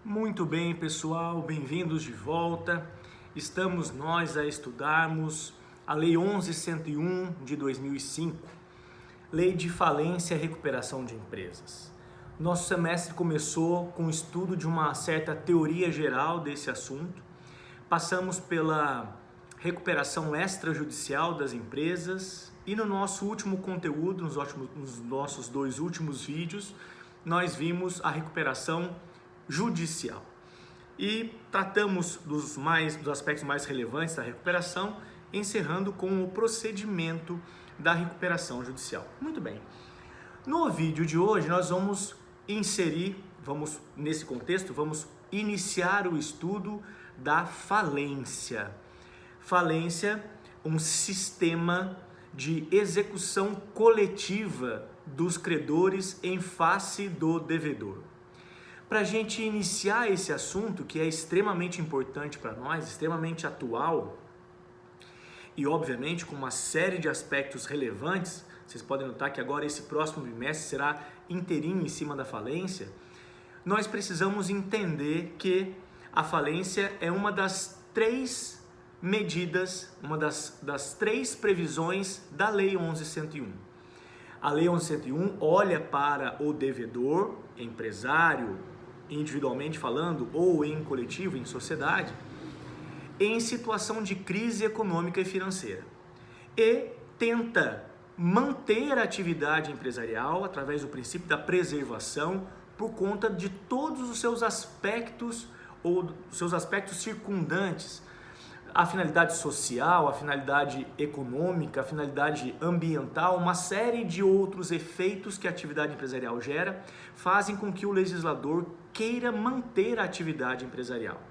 Muito bem, pessoal, bem-vindos de volta. Estamos nós a estudarmos a Lei 11.101 de 2005, Lei de Falência e Recuperação de Empresas. Nosso semestre começou com o estudo de uma certa teoria geral desse assunto. Passamos pela recuperação extrajudicial das empresas e no nosso último conteúdo, nos nossos dois últimos vídeos, nós vimos a recuperação judicial e tratamos dos aspectos mais relevantes da recuperação, encerrando com o procedimento da recuperação judicial. Muito bem, no vídeo de hoje nós vamos nesse contexto, vamos iniciar o estudo da falência. Falência, um sistema de execução coletiva dos credores em face do devedor. Para a gente iniciar esse assunto, que é extremamente importante para nós, extremamente atual e obviamente com uma série de aspectos relevantes, vocês podem notar que agora esse próximo bimestre será inteirinho em cima da falência, nós precisamos entender que a falência é uma das três medidas, uma das três previsões da Lei 11.101. A Lei 11.101 olha para o devedor, empresário, individualmente falando, ou em coletivo, em sociedade, em situação de crise econômica e financeira. E tenta manter a atividade empresarial através do princípio da preservação por conta de todos os seus aspectos ou seus aspectos circundantes, a finalidade social, a finalidade econômica, a finalidade ambiental, uma série de outros efeitos que a atividade empresarial gera, fazem com que o legislador queira manter a atividade empresarial.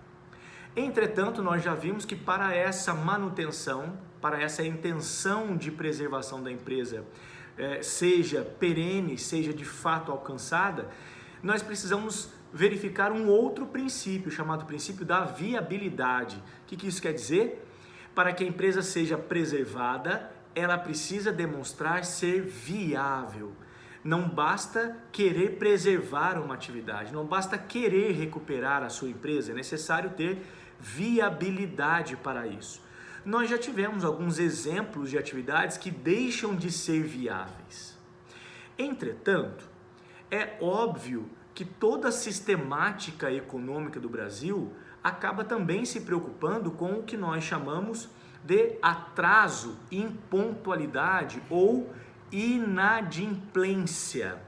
Entretanto, nós já vimos que para essa manutenção, para essa intenção de preservação da empresa, seja perene, seja de fato alcançada, nós precisamos verificar um outro princípio, chamado princípio da viabilidade. O que isso quer dizer? Para que a empresa seja preservada, ela precisa demonstrar ser viável. Não basta querer preservar uma atividade, não basta querer recuperar a sua empresa, é necessário ter viabilidade para isso. Nós já tivemos alguns exemplos de atividades que deixam de ser viáveis. Entretanto, é óbvio que toda a sistemática econômica do Brasil acaba também se preocupando com o que nós chamamos de atraso, impontualidade ou inadimplência.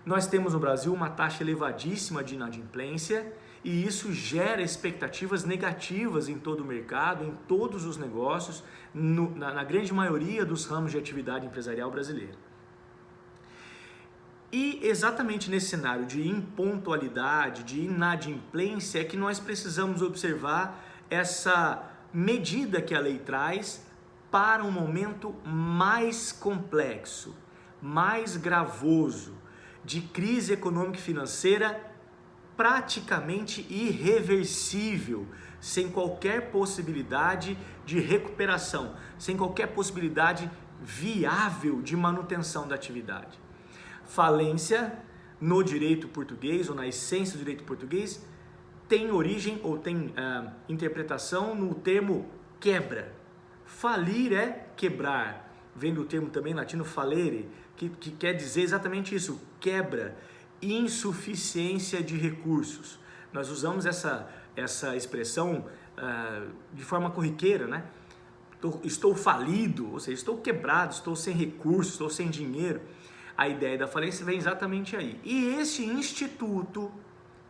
Nós temos no Brasil uma taxa elevadíssima de inadimplência e isso gera expectativas negativas em todo o mercado, em todos os negócios, na grande maioria dos ramos de atividade empresarial brasileira. E exatamente nesse cenário de impontualidade, de inadimplência, é que nós precisamos observar essa medida que a lei traz para um momento mais complexo, mais gravoso, de crise econômica e financeira praticamente irreversível, sem qualquer possibilidade de recuperação, sem qualquer possibilidade viável de manutenção da atividade. Falência, no direito português, ou na essência do direito português, tem origem ou tem interpretação no termo quebra. Falir é quebrar, vem do termo também latino falere, que quer dizer exatamente isso, quebra, insuficiência de recursos. Nós usamos essa expressão de forma corriqueira, né? Estou falido, ou seja, estou quebrado, estou sem recursos, estou sem dinheiro. A ideia da falência vem exatamente aí. E esse instituto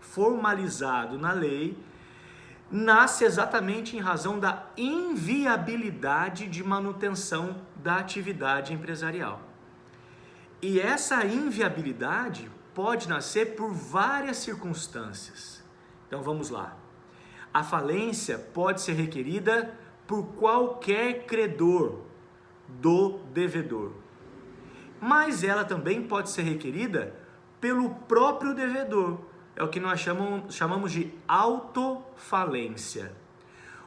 formalizado na lei nasce exatamente em razão da inviabilidade de manutenção da atividade empresarial. E essa inviabilidade pode nascer por várias circunstâncias. Então vamos lá. A falência pode ser requerida por qualquer credor do devedor. Mas ela também pode ser requerida pelo próprio devedor. É o que nós chamamos de autofalência.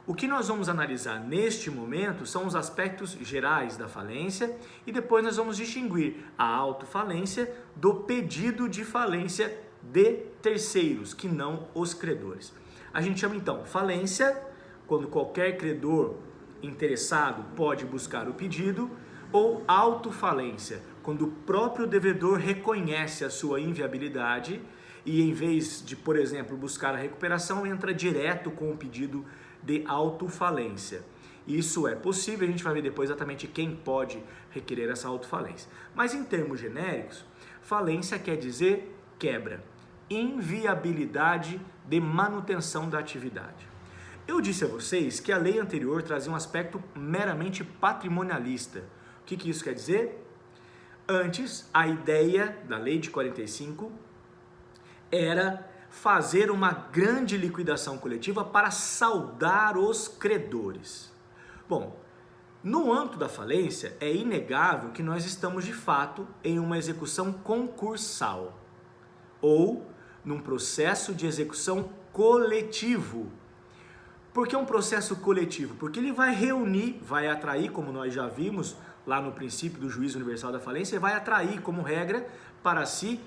O que nós vamos analisar neste momento são os aspectos gerais da falência e depois nós vamos distinguir a autofalência do pedido de falência de terceiros, que não os credores. A gente chama então falência, quando qualquer credor interessado pode buscar o pedido, ou autofalência, quando o próprio devedor reconhece a sua inviabilidade e em vez de, por exemplo, buscar a recuperação, entra direto com o pedido de autofalência. Isso é possível, a gente vai ver depois exatamente quem pode requerer essa autofalência. Mas em termos genéricos, falência quer dizer quebra, inviabilidade de manutenção da atividade. Eu disse a vocês que a lei anterior trazia um aspecto meramente patrimonialista. O que isso quer dizer? Antes, a ideia da lei de 45 era fazer uma grande liquidação coletiva para saldar os credores. Bom, no âmbito da falência, é inegável que nós estamos de fato em uma execução concursal ou num processo de execução coletivo. Por que um processo coletivo? Porque ele vai reunir, vai atrair, como nós já vimos lá no princípio do juízo universal da falência, vai atrair como regra para si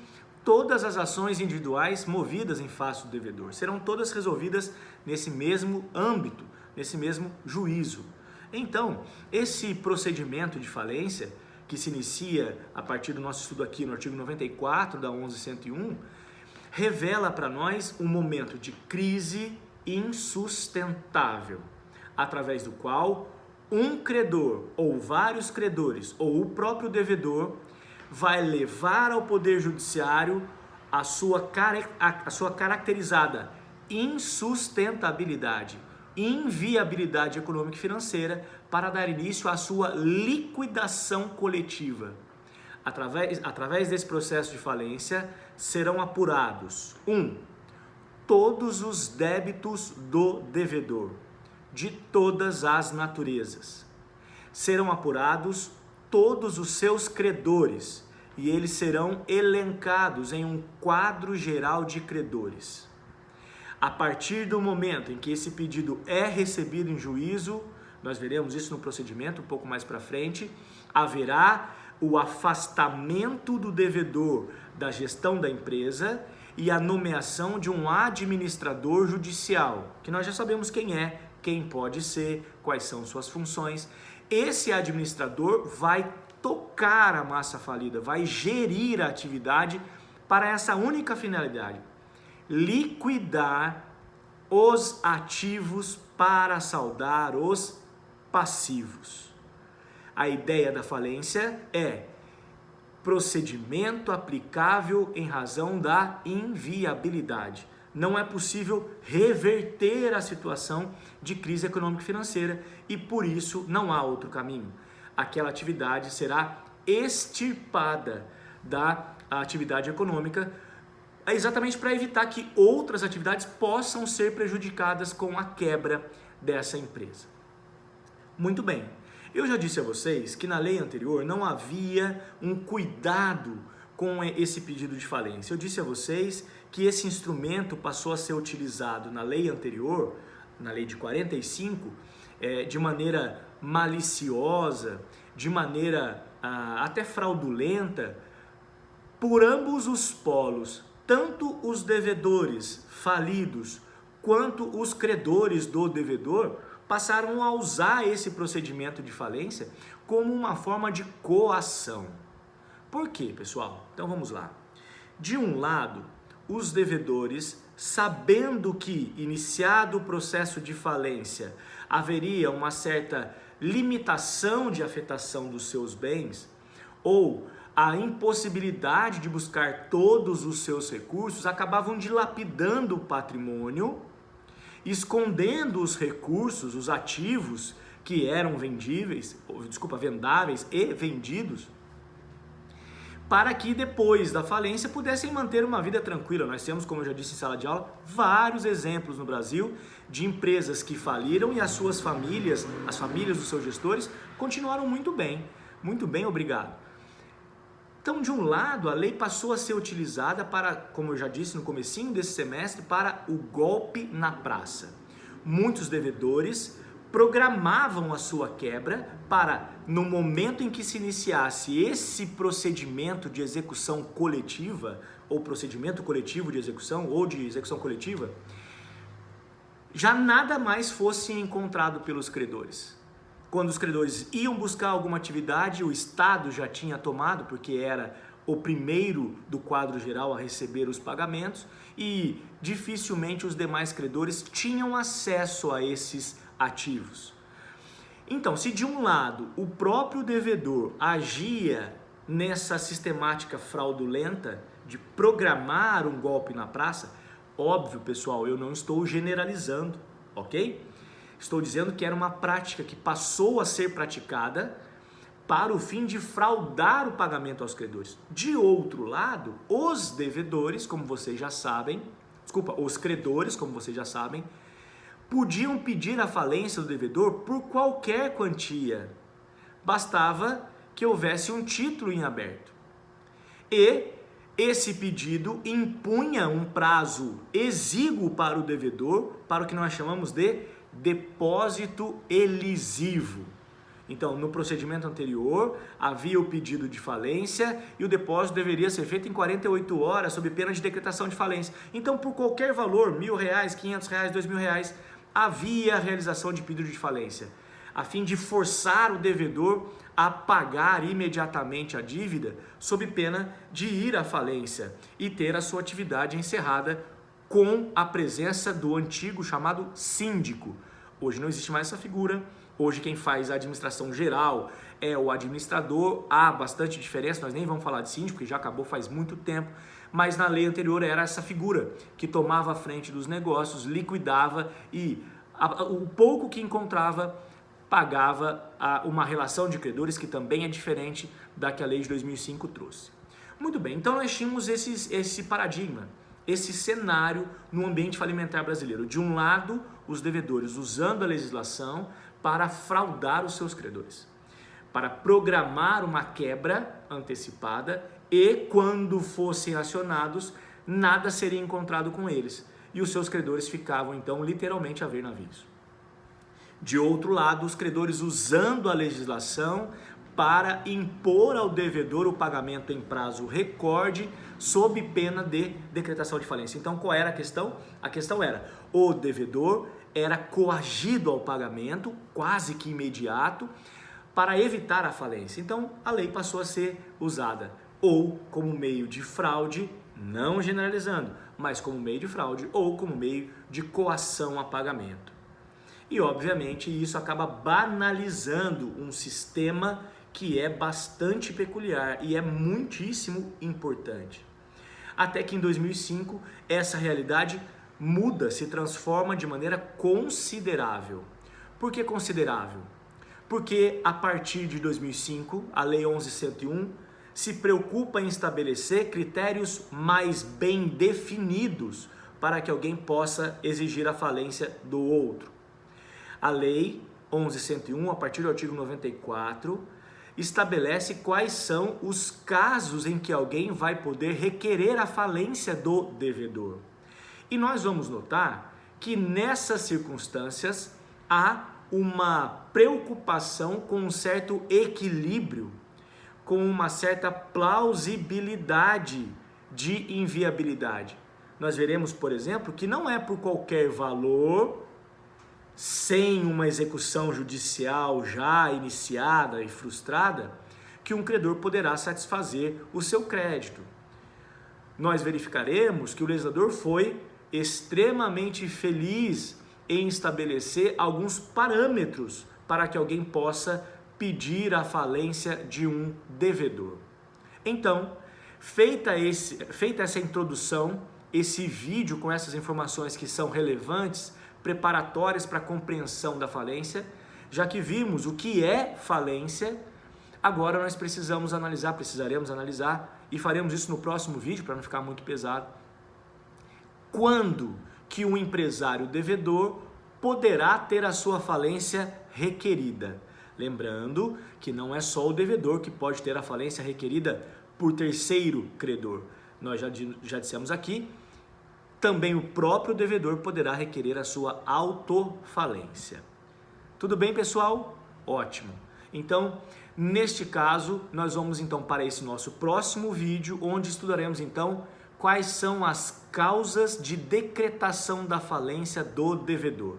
todas as ações individuais movidas em face do devedor. Serão todas resolvidas nesse mesmo âmbito, nesse mesmo juízo. Então, esse procedimento de falência, que se inicia a partir do nosso estudo aqui no artigo 94 da 11.101, revela para nós um momento de crise insustentável, através do qual um credor ou vários credores ou o próprio devedor vai levar ao Poder Judiciário a sua caracterizada insustentabilidade, inviabilidade econômica e financeira para dar início à sua liquidação coletiva. Através desse processo de falência serão apurados: 1. Todos os débitos do devedor, de todas as naturezas. Serão apurados todos os seus credores e eles serão elencados em um quadro geral de credores. A partir do momento em que esse pedido é recebido em juízo, nós veremos isso no procedimento um pouco mais para frente, haverá o afastamento do devedor da gestão da empresa e a nomeação de um administrador judicial, que nós já sabemos quem é, quem pode ser, quais são suas funções. Esse administrador vai tocar a massa falida, vai gerir a atividade para essa única finalidade: liquidar os ativos para saldar os passivos. A ideia da falência é procedimento aplicável em razão da inviabilidade. Não é possível reverter a situação de crise econômica e financeira e por isso não há outro caminho. Aquela atividade será extirpada da atividade econômica, exatamente para evitar que outras atividades possam ser prejudicadas com a quebra dessa empresa. Muito bem, eu já disse a vocês que na lei anterior não havia um cuidado com esse pedido de falência. Eu disse a vocês que esse instrumento passou a ser utilizado na lei anterior, na lei de 45, de maneira maliciosa, de maneira até fraudulenta, por ambos os polos, tanto os devedores falidos quanto os credores do devedor passaram a usar esse procedimento de falência como uma forma de coação. Por quê, pessoal? Então vamos lá. De um lado, os devedores, sabendo que, iniciado o processo de falência, haveria uma certa limitação de afetação dos seus bens, ou a impossibilidade de buscar todos os seus recursos, acabavam dilapidando o patrimônio, escondendo os recursos, os ativos que eram vendáveis e vendidos, para que depois da falência pudessem manter uma vida tranquila. Nós temos, como eu já disse em sala de aula, vários exemplos no Brasil de empresas que faliram e as suas famílias, as famílias dos seus gestores, continuaram muito bem, obrigado. Então, de um lado, a lei passou a ser utilizada para, como eu já disse no comecinho desse semestre, para o golpe na praça. Muitos devedores programavam a sua quebra para, no momento em que se iniciasse esse procedimento de execução coletiva, ou procedimento coletivo de execução, ou de execução coletiva, já nada mais fosse encontrado pelos credores. Quando os credores iam buscar alguma atividade, o Estado já tinha tomado, porque era o primeiro do quadro geral a receber os pagamentos, e dificilmente os demais credores tinham acesso a esses ativos. Então, se de um lado o próprio devedor agia nessa sistemática fraudulenta de programar um golpe na praça, óbvio, pessoal, eu não estou generalizando, ok? Estou dizendo que era uma prática que passou a ser praticada para o fim de fraudar o pagamento aos credores. De outro lado, os devedores, como vocês já sabem, os credores, como vocês já sabem, podiam pedir a falência do devedor por qualquer quantia. Bastava que houvesse um título em aberto. E esse pedido impunha um prazo exíguo para o devedor, para o que nós chamamos de depósito elisivo. Então, no procedimento anterior, havia o pedido de falência e o depósito deveria ser feito em 48 horas, sob pena de decretação de falência. Então, por qualquer valor, R$1.000, R$500, R$2.000, havia a realização de pedido de falência, a fim de forçar o devedor a pagar imediatamente a dívida, sob pena de ir à falência e ter a sua atividade encerrada com a presença do antigo chamado síndico. Hoje não existe mais essa figura. Hoje quem faz a administração geral é o administrador. Há bastante diferença, nós nem vamos falar de síndico, porque já acabou faz muito tempo, mas na lei anterior era essa figura que tomava a frente dos negócios, liquidava e o pouco que encontrava pagava uma relação de credores que também é diferente da que a lei de 2005 trouxe. Muito bem, então nós tínhamos esse paradigma, esse cenário no ambiente falimentar brasileiro. De um lado, os devedores usando a legislação para fraudar os seus credores, para programar uma quebra antecipada e, quando fossem acionados, nada seria encontrado com eles e os seus credores ficavam então literalmente a ver navios. De outro lado, os credores usando a legislação para impor ao devedor o pagamento em prazo recorde sob pena de decretação de falência. Então, qual era a questão? A questão era, o devedor era coagido ao pagamento, quase que imediato, para evitar a falência. Então, a lei passou a ser usada ou como meio de fraude, não generalizando, mas como meio de fraude ou como meio de coação a pagamento. E, obviamente, isso acaba banalizando um sistema que é bastante peculiar e é muitíssimo importante. Até que em 2005, essa realidade muda, se transforma de maneira considerável. Por que considerável? Porque a partir de 2005, a Lei 11.101 se preocupa em estabelecer critérios mais bem definidos para que alguém possa exigir a falência do outro. A Lei 11.101, a partir do artigo 94, estabelece quais são os casos em que alguém vai poder requerer a falência do devedor. E nós vamos notar que nessas circunstâncias há uma preocupação com um certo equilíbrio, com uma certa plausibilidade de inviabilidade. Nós veremos, por exemplo, que não é por qualquer valor, sem uma execução judicial já iniciada e frustrada, que um credor poderá satisfazer o seu crédito. Nós verificaremos que o legislador foi extremamente feliz em estabelecer alguns parâmetros para que alguém possa pedir a falência de um devedor. Então, feita essa introdução, esse vídeo com essas informações que são relevantes, preparatórias para a compreensão da falência, já que vimos o que é falência, agora nós precisaremos analisar, e faremos isso no próximo vídeo para não ficar muito pesado, quando que um empresário devedor poderá ter a sua falência requerida. Lembrando que não é só o devedor que pode ter a falência requerida por terceiro credor. Nós já dissemos aqui, também o próprio devedor poderá requerer a sua autofalência. Tudo bem, pessoal? Ótimo. Então, neste caso, nós vamos então para esse nosso próximo vídeo, onde estudaremos então quais são as causas de decretação da falência do devedor.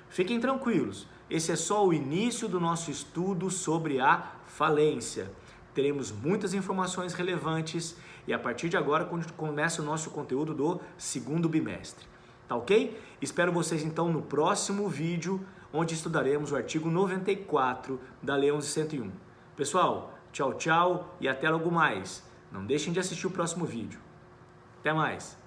Fiquem tranquilos, esse é só o início do nosso estudo sobre a falência. Teremos muitas informações relevantes e a partir de agora começa o nosso conteúdo do segundo bimestre. Tá ok? Espero vocês então no próximo vídeo, onde estudaremos o artigo 94 da Lei 11.101. Pessoal, tchau, tchau e até logo mais. Não deixem de assistir o próximo vídeo. Até mais!